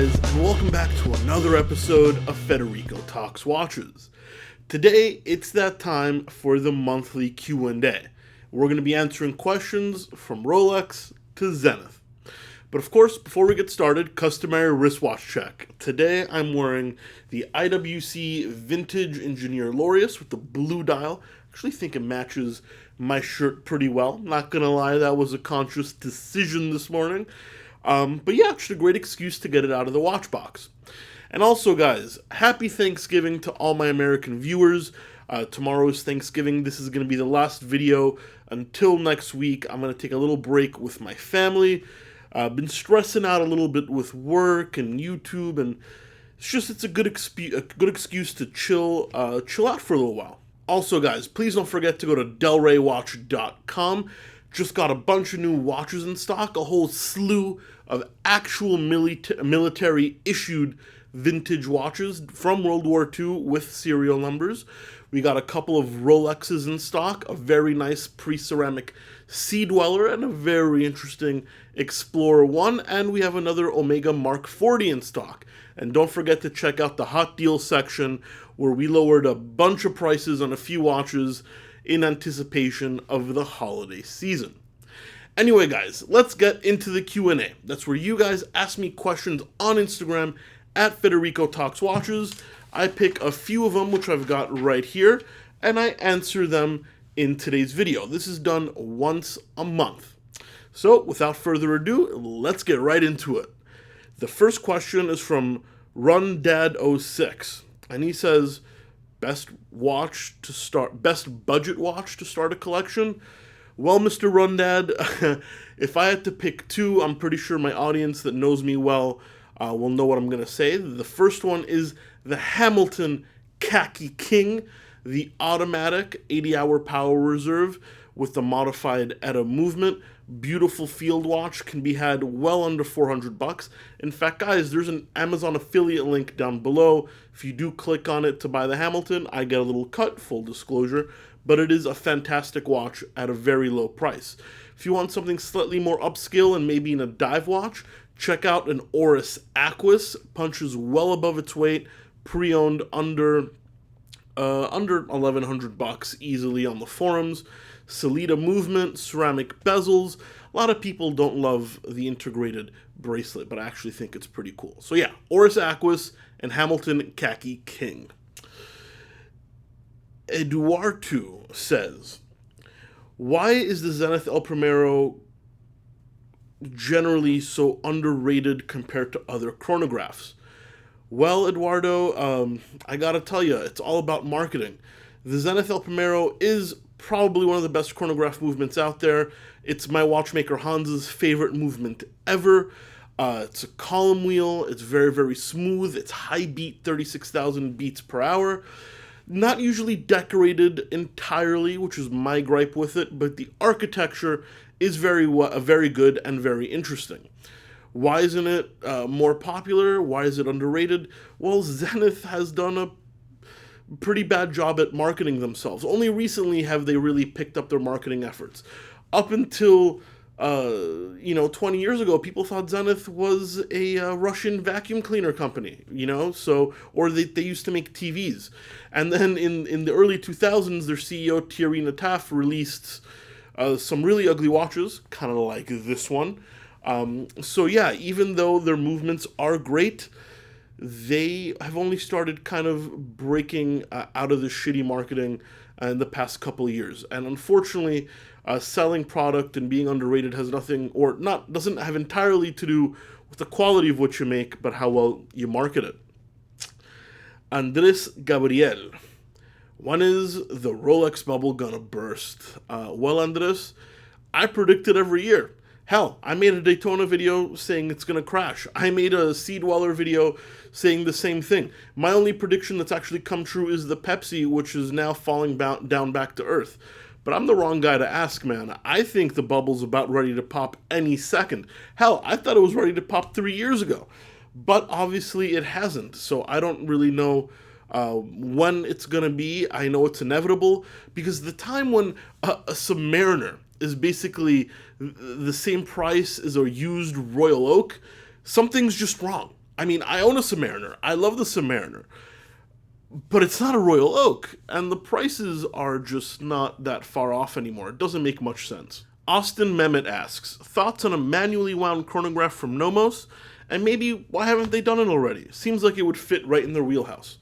guys, and welcome back to another episode of Federico Talks Watches. Today, it's that time for the monthly Q&A. We're going to be answering questions from Rolex to Zenith. But of course, before we get started, customary wristwatch check. Today, I'm wearing the IWC Vintage Engineer Laureus with the blue dial. I actually think it matches my shirt pretty well. Not going to lie, that was a conscious decision this morning. But yeah, just a great excuse to get it out of the watch box. And also, guys, happy Thanksgiving to all my American viewers. Tomorrow is Thanksgiving. This is going to be the last video until next week. I'm going to take a little break with my family. I've been stressing out a little bit with work and YouTube, and it's a good excuse to chill out for a little while. Also, guys, please don't forget to go to delraywatch.com. Just got a bunch of new watches in stock, a whole slew of actual military issued vintage watches from World War II with serial numbers. We got a couple of Rolexes in stock, a very nice pre-ceramic Sea Dweller, and a very interesting Explorer 1, and we have another Omega Mark 40 in stock. And don't forget to check out the hot deal section where we lowered a bunch of prices on a few watches in anticipation of the holiday season. Anyway, guys, let's get into the Q&A. That's where you guys ask me questions on Instagram at Federico Talks Watches. I pick a few of them, which I've got right here, and I answer them in today's video. This is done once a month. So, without further adu, let's get right into it. The first question is from RunDad06, and he says, best budget watch to start a collection? Well, Mr. Rundad, if I had to pick two, I'm pretty sure my audience that knows me well will know what I'm going to say. The first one is the Hamilton Khaki King, the automatic 80-hour power reserve with the modified ETA movement. Beautiful field watch, can be had well under $400. In fact, guys, there's an Amazon affiliate link down below. If you do click on it to buy the Hamilton, I get a little cut, full disclosure, but it is a fantastic watch at a very low price. If you want something slightly more upscale and maybe in a dive watch, check out an Oris Aquis. Punches well above its weight, pre-owned under $1,100 easily on the forums. Salida movement, ceramic bezels. A lot of people don't love the integrated bracelet, but I actually think it's pretty cool. So yeah, Oris Aquis and Hamilton Khaki King. Eduardo says, why is the Zenith El Primero generally so underrated compared to other chronographs? Well, Eduardo, I gotta tell you, it's all about marketing. The Zenith El Primero is probably one of the best chronograph movements out there. It's my watchmaker Hans's favorite movement ever. It's a column wheel. It's very, very smooth. It's high beat, 36,000 beats per hour. Not usually decorated entirely, which is my gripe with it, but the architecture is very good and very interesting. Why isn't it more popular? Why is it underrated? Well, Zenith has done a pretty bad job at marketing themselves. Only recently have they really picked up their marketing efforts. Up until 20 years ago, people thought Zenith was a Russian vacuum cleaner company, or they used to make TVs. And then in the early 2000s, their CEO, Thierry Nataf, released some really ugly watches, kind of like this one. So yeah, even though their movements are great, they have only started kind of breaking out of the shitty marketing in the past couple of years. And unfortunately, selling product and being underrated doesn't have entirely to do with the quality of what you make, but how well you market it. Andres Gabriel. When is the Rolex bubble gonna burst? Well, Andres, I predict it every year. Hell, I made a Daytona video saying it's going to crash. I made a Sea Dweller video saying the same thing. My only prediction that's actually come true is the Pepsi, which is now falling down back to earth. But I'm the wrong guy to ask, man. I think the bubble's about ready to pop any second. Hell, I thought it was ready to pop 3 years ago. But obviously it hasn't, so I don't really know when it's going to be. I know it's inevitable, because the time when a Submariner is basically the same price as a used Royal Oak, something's just wrong. I mean, I own a Submariner. I love the Submariner. But it's not a Royal Oak, and the prices are just not that far off anymore. It doesn't make much sense. Austin Mehmet asks, thoughts on a manually wound chronograph from Nomos, and maybe why haven't they done it already? Seems like it would fit right in their wheelhouse.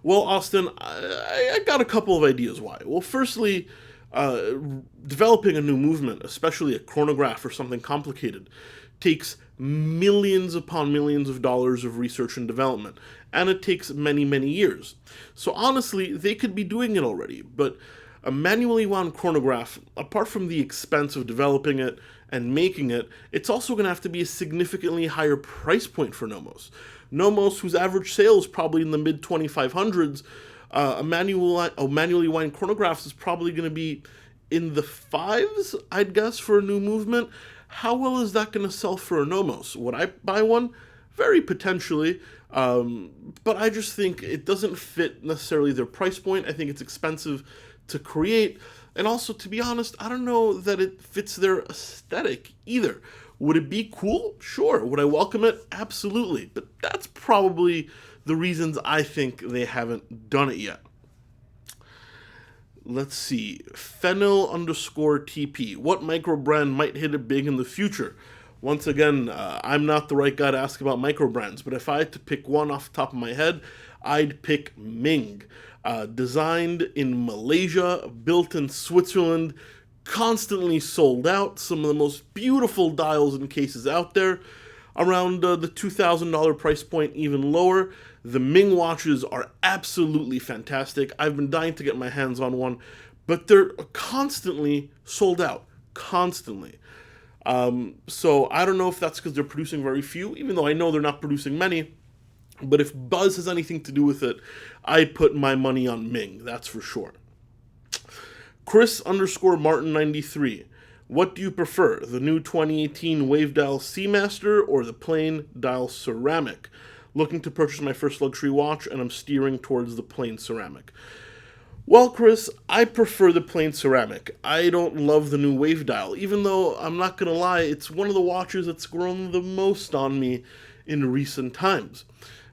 Well, Austin, I got a couple of ideas why. Well, firstly, developing a new movement, especially a chronograph or something complicated, takes millions upon millions of dollars of research and development, and it takes many, many years. So honestly, they could be doing it already, but a manually wound chronograph, apart from the expense of developing it and making it, it's also going to have to be a significantly higher price point for Nomos. Nomos, whose average sales probably in the mid 2500s, a manually wound chronograph is probably going to be in the fives, I'd guess, for a new movement. How well is that going to sell for a Nomos? Would I buy one? Very potentially, but I just think it doesn't fit necessarily their price point. I think it's expensive to create, and also, to be honest, I don't know that it fits their aesthetic either. Would it be cool? Sure. Would I welcome it? Absolutely. But that's probably the reasons I think they haven't done it yet. Let's see. Fennel_TP. What micro brand might hit it big in the future? Once again, I'm not the right guy to ask about micro brands, but if I had to pick one off the top of my head, I'd pick Ming. Designed in Malaysia, built in Switzerland, constantly sold out, some of the most beautiful dials and cases out there, around the $2,000 price point, even lower. The Ming watches are absolutely fantastic. I've been dying to get my hands on one, but they're constantly sold out, constantly. So I don't know if that's because they're producing very few, even though I know they're not producing many. But if buzz has anything to do with it, I'd put my money on Ming, that's for sure. Chris_Martin93. What do you prefer, the new 2018 Wave Dial Seamaster or the plain dial ceramic? Looking to purchase my first luxury watch, and I'm steering towards the plain ceramic. Well, Chris, I prefer the plain ceramic. I don't love the new Wave Dial, even though, I'm not going to lie, it's one of the watches that's grown the most on me in recent times.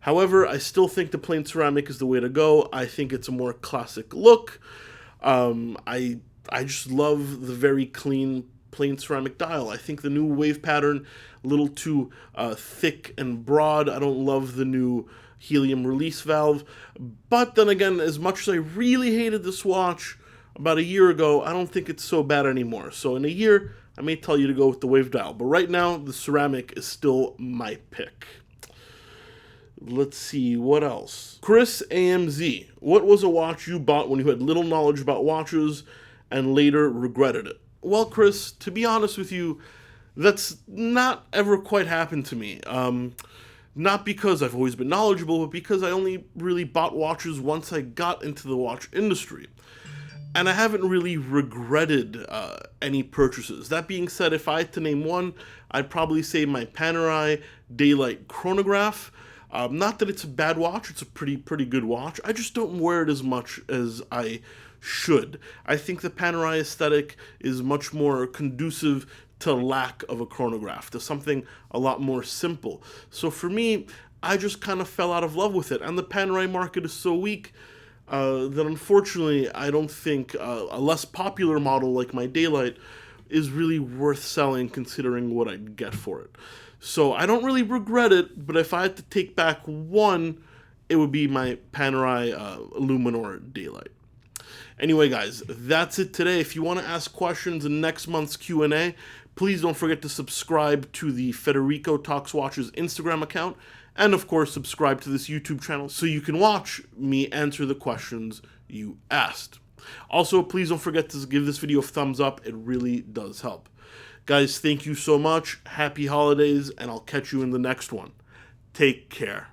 However, I still think the plain ceramic is the way to go. I think it's a more classic look. I just love the very clean plain ceramic dial. I think the new wave pattern, a little too thick and broad. I don't love the new helium release valve. But then again, as much as I really hated this watch about a year ago, I don't think it's so bad anymore. So in a year, I may tell you to go with the wave dial. But right now, the ceramic is still my pick. Let's see, what else? Chris AMZ. What was a watch you bought when you had little knowledge about watches and later regretted it? Well, Chris, to be honest with you, that's not ever quite happened to me. Not because I've always been knowledgeable, but because I only really bought watches once I got into the watch industry. And I haven't really regretted any purchases. That being said, if I had to name one, I'd probably say my Panerai Daylight chronograph. Not that it's a bad watch, it's a pretty good watch. I just don't wear it as much as I should. I think the Panerai aesthetic is much more conducive to lack of a chronograph, to something a lot more simple. So for me, I just kind of fell out of love with it. And the Panerai market is so weak that unfortunately I don't think a less popular model like my Daylight is really worth selling considering what I'd get for it. So I don't really regret it, but if I had to take back one, it would be my Panerai Luminor Daylight. Anyway, guys, that's it today. If you want to ask questions in next month's Q&A, please don't forget to subscribe to the Federico Talks Watches Instagram account, and of course, subscribe to this YouTube channel so you can watch me answer the questions you asked. Also, please don't forget to give this video a thumbs up. It really does help. Guys, thank you so much. Happy holidays, and I'll catch you in the next one. Take care.